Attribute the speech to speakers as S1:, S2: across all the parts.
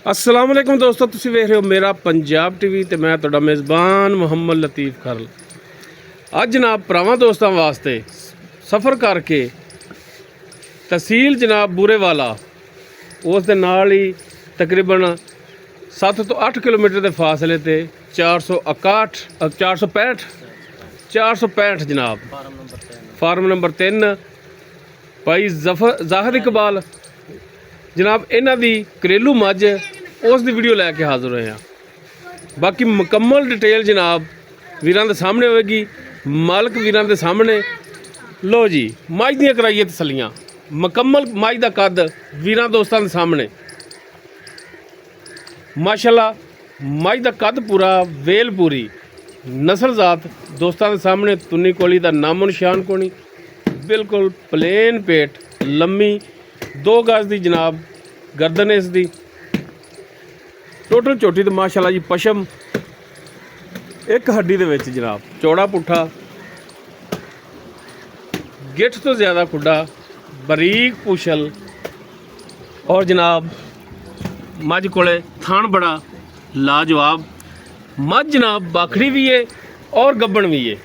S1: अस्सलाम वालेकुम दोस्तों, तुसीं वेख रहे हो मेरा पंजाब टीवी ते मैं तुहाडा मेज़बान मुहम्मद लतीफ़ खरल। अज जनाब भरावां दोस्तां वास्ते सफ़र करके तहसील जनाब बूरेवाला उस दे नाल ही तकरीबन 7 तो 8 किलोमीटर के फासले ते 465 जनाब फार्म नंबर 3 भाई ज़ाहिर इकबाल जनाब इन्हां दी घरेलू मझ उस दी वीडियो लैके हाज़र होए हैं। बाकी मुकम्मल डिटेल जनाब वीरां दे सामने होएगी, मालक वीरां दे सामने। लो जी मझ दियां कराइए तसलियां, मुकम्मल मझ दा कद वीरां दोस्तां दे सामने। माशाल्लाह मझ दा कद पूरा, वेल पूरी, नस्ल जात दोस्तां दे सामने। तुन्नी कोली दा नामो निशान कोनी, बिल्कुल प्लेन पेट, लम्मी 2 गज दी जनाब गर्दन इस दी। टोटल झोटी तो माशाल्लाह जी पशम एक हड्डी दे विच जनाब, चौड़ा पुट्ठा, गिठ तो ज़्यादा खुड्डा, बरीक पूछल और जनाब मझ कोले थान बड़ा लाजवाब। मझ जनाब बाखड़ी भी है और गब्बन भी है।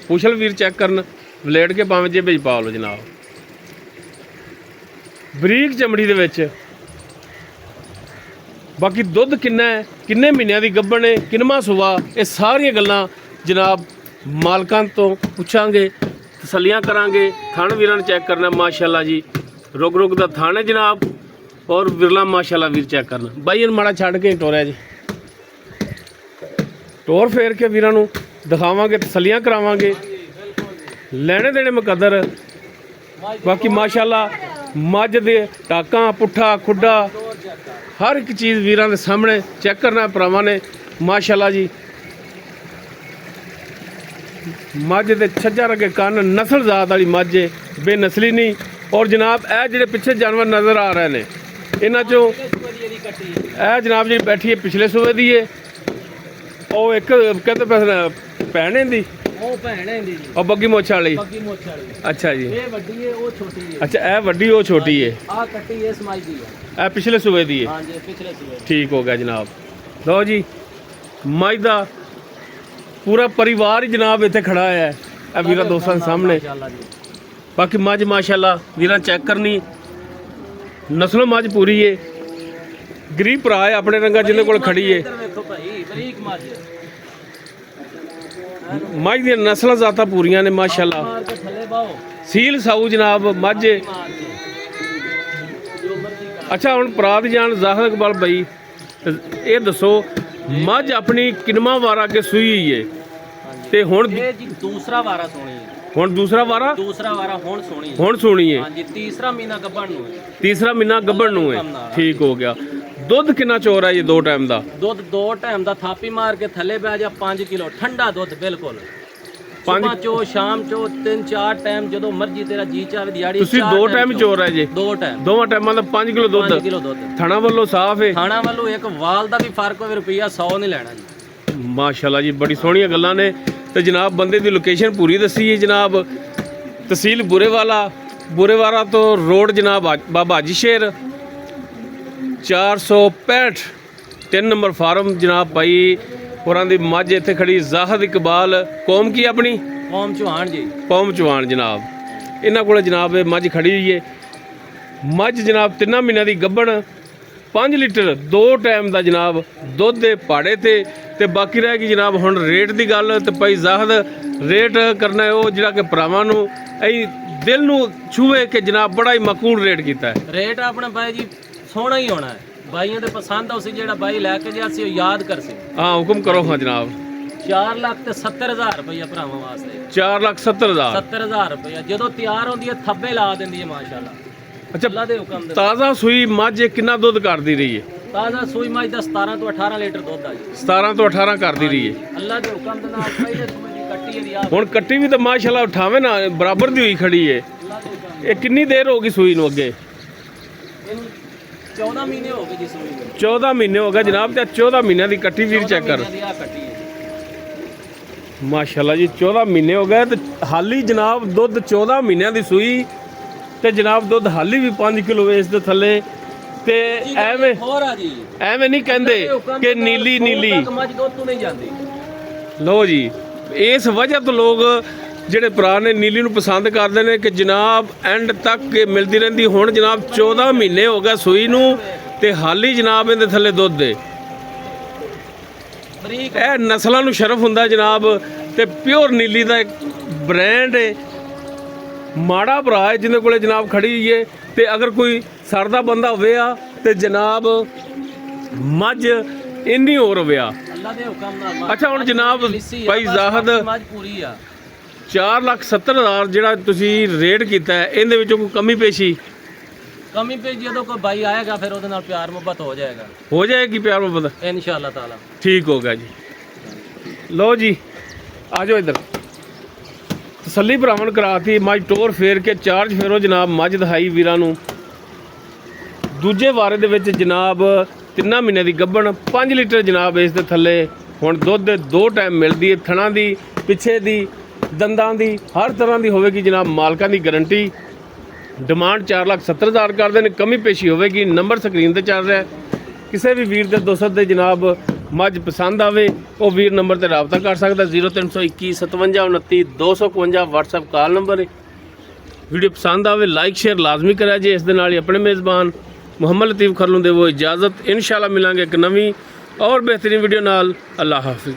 S1: पूछल वीर चेक करन, वलेट के भावें जेबे पा लो जनाब। बरीक चमड़ी दे विच। बाकी दुध किन्ना है, किन्ने महीनों की गब्बन है, किनवा सुवा, ये सारिया गल्लां जनाब मालकां तो पुछांगे, तसलियां करांगे। थान वीरां ने चेक करना माशाल्लाह जी, रुक रुक दा थान है जनाब और विरला माशाल्लाह वीर चेक करना। बाई इन माड़ा छड़ के टोरिया जी, टोर फेर के वीरां नूं दिखावांगे, तसलियां करावांगे, लेने देने मुकद्दर। बाकी माशाल्लाह मझ दे टाकां पुट्ठा खुड्डा हर एक चीज़ वीरां दे सामने चेक करना भरावां ने। माशाल्लाह जी मझ दे छज्जा रगे कन, नस्ल जात वाली मझ है, बेनसली नहीं। और जनाब ए जिहड़े पिछले जानवर नज़र आ रहे हैं इन्हां चों ए जनाब जी बैठी है पिछले सूबे दी है, और एक कहते भैन दी और बग्गी मोछ वाली। अच्छा जी, अच्छा ए वड्डी वो छोटी है, ए पिछले सूबे दी है। ठीक हो गया जनाब। लो जी मझ दा पूरा परिवार ही जनाब इत्थे खड़ा है ए वीरा दोस्तां दे सामने। बाकी मझ माशाल्लाह वीरा चेक करनी, नस्लों मझ पूरी है। गरीब भरा है अपने रंगा जिन्हें कोल खड़ी है। मझ दी नस्ल जाता पूरियां ने माशाल्लाह। सील साऊ जनाब मझ। अच्छा हुण परात जान ज़ाहिर इकबाल भाई ये दसो मझ अपनी किनवा वारा के सूई हुई है ते हुण
S2: दूसरा वारा सोनी है।
S1: हुण दूसरा वारा हुण सोनी है।
S2: तीसरा महीना गब्बन नूं है।
S1: तीसरा महीना गब्बन नूं है। ठीक हो गया। दुध कितना चोर है ये 2 टाइम का? दुध
S2: 2 टाइम का थापी मार के थले बह जा 5 किलो ठंडा दुध बिल्कुल। 5 चो शाम चो 3-4 टाइम जो मर्जी तेरा जी चाहे दिहाड़ी।
S1: तुसी 2 टाइम चोर है जी?
S2: 2 टाइम,
S1: दोवां टाइमां दा 5 किलो दुध। थाना वालों साफ है?
S2: थाना वालों एक वाल का भी फर्क होवे, रुपया 100 नहीं लेना जी।
S1: माशाल्लाह जी बड़ी सोहणियां गल्लां ने। ते जनाब बंदे दी लोकेशन पूरी दसी है जनाब, तहसील बूरेवाला तो रोड जनाब बाबा हाजी शेर 465 3 नंबर फार्म जनाब भाई होरां दी मझ इत्थे खड़ी। ज़ाहिर इकबाल कौम की अपनी
S2: कौम चौहान जी,
S1: कौम चौहान जनाब। इन्हां कोल जनाब मझ खड़ी हुई है। मझ जनाब 3 महीनों की गब्बन, 5 लीटर 2 टाइम का जनाब दुध दे पाड़े ते बाकी रह गई जनाब हुण रेट की गल। तो भाई ज़ाहिर रेट करना है वो जिहड़ा कि भरावां नूं दिल नूं छूए कि जनाब बड़ा ही मकूल रेट कीता है।
S2: रेट अपना भाई जी सोना ही होना है, भाइयों दे पसंद उसी जेड़ा भाई लैके गया सी याद कर सी।
S1: हाँ हुक्म करो। हाँ जनाब
S2: 4,70,000 रुपया भरावां वास्ते।
S1: 4,70,000
S2: 70,000 रुपया जो तैयार होंदी है थब्बे ला देंदी है माशाल्लाह।
S1: अच्छा
S2: अल्लाह दे हुक्म दे।
S1: ताज़ा सूई मझ कितना दुध करती रही है?
S2: ताज़ा सूई मझ दा 17 तो 18 लीटर दुध आ जी।
S1: 17 तो 18 करती रही है।
S2: अल्लाह दे हुक्म दे नाल पहले सूई दी कट्टी है दी
S1: हुण कट्टी भी तो माशाल्लाह 98 ना बराबर दी हुई खड़ी है। ये कितनी देर होगी सूई नूं अगे?
S2: 14 महीने हो गए जी सूई नूं।
S1: 14 महीने हो गए जनाब। ते 14 महीने की कट्टी वीर चेक कर माशाल्लाह जी। 14 महीने हो गए तो हाली जनाब दुध 14 महीनों की सूई ते जनाब दुध हाली भी 5 किलो इस दे थले ਤੇ ਐਵੇਂ
S2: ਹੋਰ ਆ ਜੀ
S1: ਐਵੇਂ ਨਹੀਂ ਕਹਿੰਦੇ ਕਿ ਨੀਲੀ ਨੀਲੀ।
S2: ਮੱਝ ਦੁੱਧ ਤੋਂ ਨਹੀਂ ਜਾਂਦੀ।
S1: ਲਓ ਜੀ, ਇਸ ਵਜ੍ਹਾ ਤੋਂ ਲੋਕ ਜਿਹੜੇ ਭਰਾ ਨੇ ਨੀਲੀ ਨੂੰ ਪਸੰਦ ਕਰਦੇ ਨੇ ਕਿ ਜਨਾਬ ਐਂਡ ਤੱਕ ਇਹ ਮਿਲਦੀ ਰਹਿੰਦੀ। ਹੁਣ ਜਨਾਬ 14 ਮਹੀਨੇ ਹੋ ਗਏ ਸੂਈ ਨੂੰ ਤੇ ਹਾਲੀ ਜਨਾਬ ਇਹਦੇ ਥੱਲੇ ਦੁੱਧ ਦੇ।
S2: ਬਰੀਕ
S1: ਇਹ ਨਸਲਾਂ ਨੂੰ ਸ਼ਰਫ ਹੁੰਦਾ ਜਨਾਬ, ਤੇ ਪਿਓਰ ਨੀਲੀ ਦਾ ਇੱਕ ਬ੍ਰਾਂਡ ਹੈ। ਮਾੜਾ ਭਰਾ ਹੈ ਜਿਹਦੇ ਕੋਲੇ ਜਨਾਬ ਖੜੀ ਹੈ, ਤੇ ਅਗਰ ਕੋਈ ਸਰਦਾ ਬੰਦਾ ਹੋਵੇ ਆ ਤੇ ਜਨਾਬ ਮੱਝ ਇੰਨੀ ਹੋਰ ਹੋਵੇ ਆ।
S2: ਅੱਲਾ ਦੇ ਹੁਕਮ ਨਾਲ।
S1: ਅੱਛਾ ਹੁਣ ਜਨਾਬ ਭਾਈ ਜ਼ਾਹਦ
S2: ਮੱਝ ਪੂਰੀ ਆ।
S1: 4,70,000 ਜਿਹੜਾ ਤੁਸੀਂ ਰੇਟ ਕੀਤਾ ਹੈ, ਇਹਦੇ ਵਿੱਚੋਂ ਕੋਈ ਕਮੀ ਪੇਸ਼ੀ
S2: ਕਮੀ ਪੇ ਜਦੋਂ ਕੋਈ ਭਾਈ ਆਏਗਾ ਫਿਰ ਉਹਦੇ ਨਾਲ ਪਿਆਰ ਮੁਹੱਬਤ ਹੋ ਜਾਏਗਾ।
S1: ਹੋ ਜਾਏਗੀ ਪਿਆਰ ਮੁਹੱਬਤ?
S2: ਇਨਸ਼ਾਅੱਲਾ ਤਾਲਾ
S1: ਠੀਕ ਹੋ ਗਿਆ ਜੀ। ਲਓ ਜੀ, ਆ ਜਾਓ ਇੱਧਰ। ਤਸੱਲੀ ਭਰਾਵਣ ਕਰਾਤੀ, ਮੱਝ ਟੋਰ ਫੇਰ ਕੇ ਚਾਰਜ ਫੇਰੋ ਜਨਾਬ। ਮੱਝ ਦਿਖਾਈ ਵੀਰਾਂ ਨੂੰ। ਦੂਜੇ ਵਾਰੇ ਦੇ ਵਿੱਚ ਜਨਾਬ 3 ਮਹੀਨੇ ਦੀ ਗੱਭਣ, 5 ਲੀਟਰ ਜਨਾਬ ਇਸ ਦੇ ਥੱਲੇ ਹੁਣ ਦੁੱਧ 2 ਟਾਈਮ ਮਿਲਦੀ ਹੈ। ਥਣਾ ਦੀ, ਪਿੱਛੇ ਦੀ, ਦੰਦਾਂ ਦੀ, ਹਰ ਤਰ੍ਹਾਂ ਦੀ ਹੋਵੇਗੀ ਜਨਾਬ। ਮਾਲਕਾਂ ਦੀ ਗਾਰੰਟੀ। ਡਿਮਾਂਡ 4,70,000 ਕਰਦੇ ਨੇ, ਕਮੀ ਪੇਸ਼ੀ ਹੋਵੇਗੀ। ਨੰਬਰ ਸਕਰੀਨ ਤੇ ਚੱਲ ਰਿਹਾ। ਕਿਸੇ ਵੀ ਵੀਰ ਦੇ ਦੋਸਤ ਦੇ ਜਨਾਬ ਮੱਝ ਪਸੰਦ ਆਵੇ ਉਹ ਵੀਰ ਨੰਬਰ ਤੇ ਰਾਬਤਾ ਕਰ ਸਕਦਾ। 0321 57 29 255 WhatsApp ਕਾਲ ਨੰਬਰ ਹੈ। ਵੀਡੀਓ ਪਸੰਦ ਆਵੇ ਲਾਈਕ ਸ਼ੇਅਰ ਲਾਜ਼ਮੀ ਕਰਿਆ ਜੇ। ਇਸ ਦੇ ਨਾਲ ਹੀ ਆਪਣੇ ਮੇਜ਼ਬਾਨ ਮੁਹੰਮਦ ਲਤੀਫ ਖਰਲੂ ਦੇਵੋ ਇਜਾਜ਼ਤ। ਇਨਸ਼ਾਅੱਲਾ ਮਿਲਾਂਗੇ ਇੱਕ ਨਵੀਂ ਔਰ ਬਿਹਤਰੀਨ ਵੀਡੀਓ ਨਾਲ। ਅੱਲਾਹ ਹਾਫਿਜ਼।